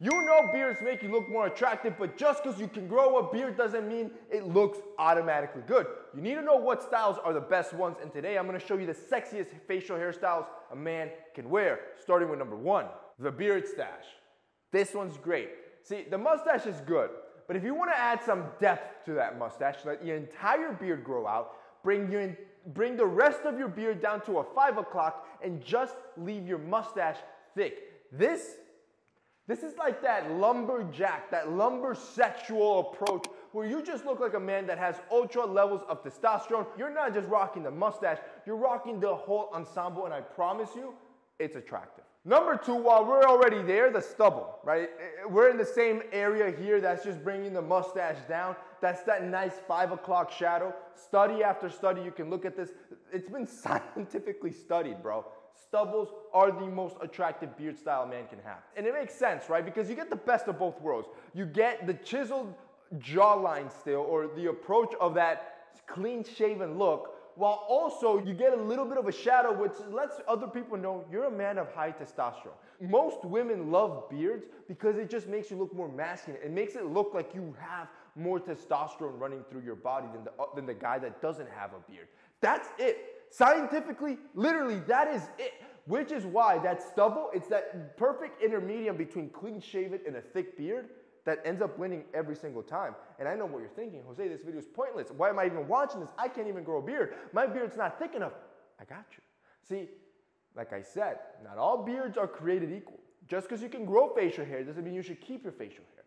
You know beards make you look more attractive, but just because you can grow a beard doesn't mean it looks automatically good. You need to know what styles are the best ones, and today I'm going to show you the sexiest facial hairstyles a man can wear, starting with number 1, the beard stash. This one's great. See, the mustache is good, but if you want to add some depth to that mustache, let your entire beard grow out, bring the rest of your beard down to a 5 o'clock, and just leave your mustache thick. This is like that lumberjack, that lumbersexual approach where you just look like a man that has ultra levels of testosterone. You're not just rocking the mustache, you're rocking the whole ensemble, and I promise you, it's attractive. Number 2, while we're already there, the stubble, right? We're in the same area here. That's just bringing the mustache down. That's that nice 5 o'clock shadow. Study after study, you can look at this. It's been scientifically studied, bro. Stubbles are the most attractive beard style a man can have. And it makes sense, right? Because you get the best of both worlds. You get the chiseled jawline still, or the approach of that clean shaven look, while also you get a little bit of a shadow, which lets other people know you're a man of high testosterone. Most women love beards because it just makes you look more masculine. It makes it look like you have more testosterone running through your body than the guy that doesn't have a beard. That's it. Scientifically, literally, that is it. Which is why that stubble, it's that perfect intermediate between clean shaven and a thick beard that ends up winning every single time. And I know what you're thinking, Jose, this video is pointless. Why am I even watching this? I can't even grow a beard. My beard's not thick enough. I got you. See, like I said, not all beards are created equal. Just because you can grow facial hair doesn't mean you should keep your facial hair.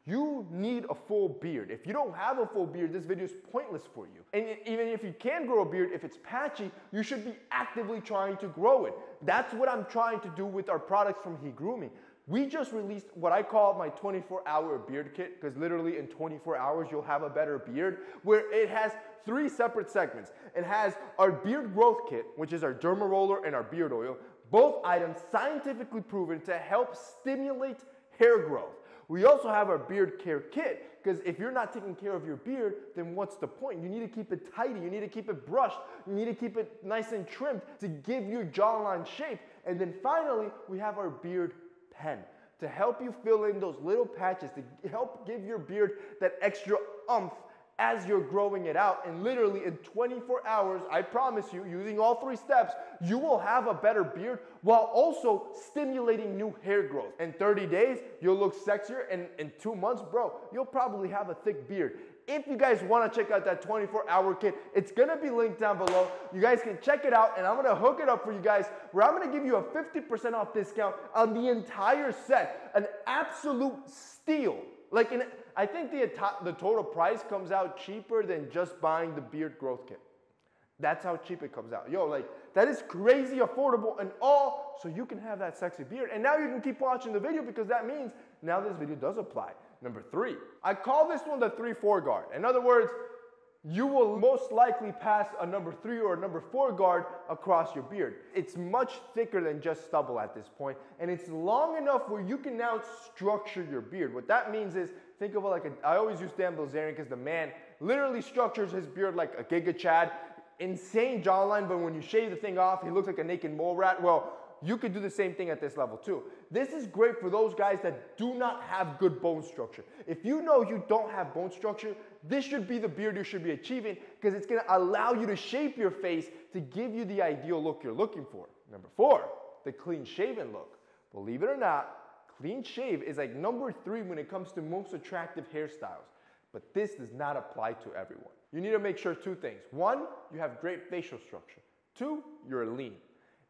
You need a full beard. If you don't have a full beard, this video is pointless for you. And even if you can grow a beard, if it's patchy, you should be actively trying to grow it. That's what I'm trying to do with our products from He Grew Me. We just released what I call my 24-hour beard kit, because literally in 24 hours you'll have a better beard, where it has 3 separate segments. It has our beard growth kit, which is our derma roller and our beard oil, both items scientifically proven to help stimulate hair growth. We also have our beard care kit, because if you're not taking care of your beard, then what's the point? You need to keep it tidy, you need to keep it brushed, you need to keep it nice and trimmed to give your jawline shape. And then finally, we have our beard pen to help you fill in those little patches, to help give your beard that extra oomph as you're growing it out. And literally in 24 hours, I promise you, using all 3 steps, you will have a better beard while also stimulating new hair growth. In 30 days, you'll look sexier, and in 2 months, bro, you'll probably have a thick beard. If you guys want to check out that 24-hour kit, it's going to be linked down below. You guys can check it out, and I'm going to hook it up for you guys, where I'm going to give you a 50% off discount on the entire set. An absolute steal. I think the total price comes out cheaper than just buying the beard growth kit. That's how cheap it comes out. Yo, that is crazy affordable and all, so you can have that sexy beard. And now you can keep watching the video, because that means now this video does apply. Number 3, I call this one the 3-4 guard. In other words, you will most likely pass a number 3 or a number 4 guard across your beard. It's much thicker than just stubble at this point, and it's long enough where you can now structure your beard. What that means is, think of it I always use Dan Bilzerian, because the man literally structures his beard like a Giga Chad. Insane jawline, but when you shave the thing off, he looks like a naked mole rat. Well, you could do the same thing at this level too. This is great for those guys that do not have good bone structure. If you know you don't have bone structure, this should be the beard you should be achieving, because it's going to allow you to shape your face to give you the ideal look you're looking for. Number 4, the clean shaven look. Believe it or not, clean shave is like number 3 when it comes to most attractive hairstyles. But this does not apply to everyone. You need to make sure 2 things. 1, you have great facial structure. 2, you're lean.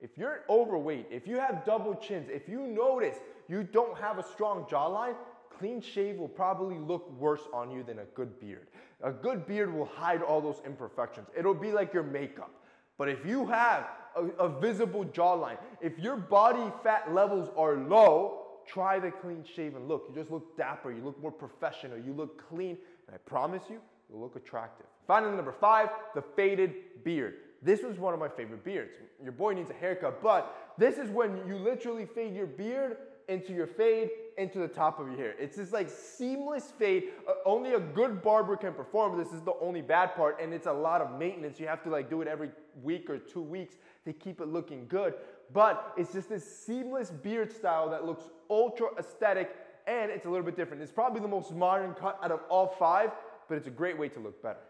If you're overweight, if you have double chins, if you notice you don't have a strong jawline, clean shave will probably look worse on you than a good beard. A good beard will hide all those imperfections. It'll be like your makeup. But if you have a visible jawline, if your body fat levels are low, try the clean shaven look. You just look dapper, you look more professional, you look clean, and I promise you, you'll look attractive. Finally, number 5, the faded beard. This was one of my favorite beards. Your boy needs a haircut, but this is when you literally fade your beard into your fade, into the top of your hair. It's this seamless fade. Only a good barber can perform. This is the only bad part, and it's a lot of maintenance. You have to do it every week or 2 weeks to keep it looking good. But it's just this seamless beard style that looks ultra aesthetic and it's a little bit different. It's probably the most modern cut out of all 5, but it's a great way to look better.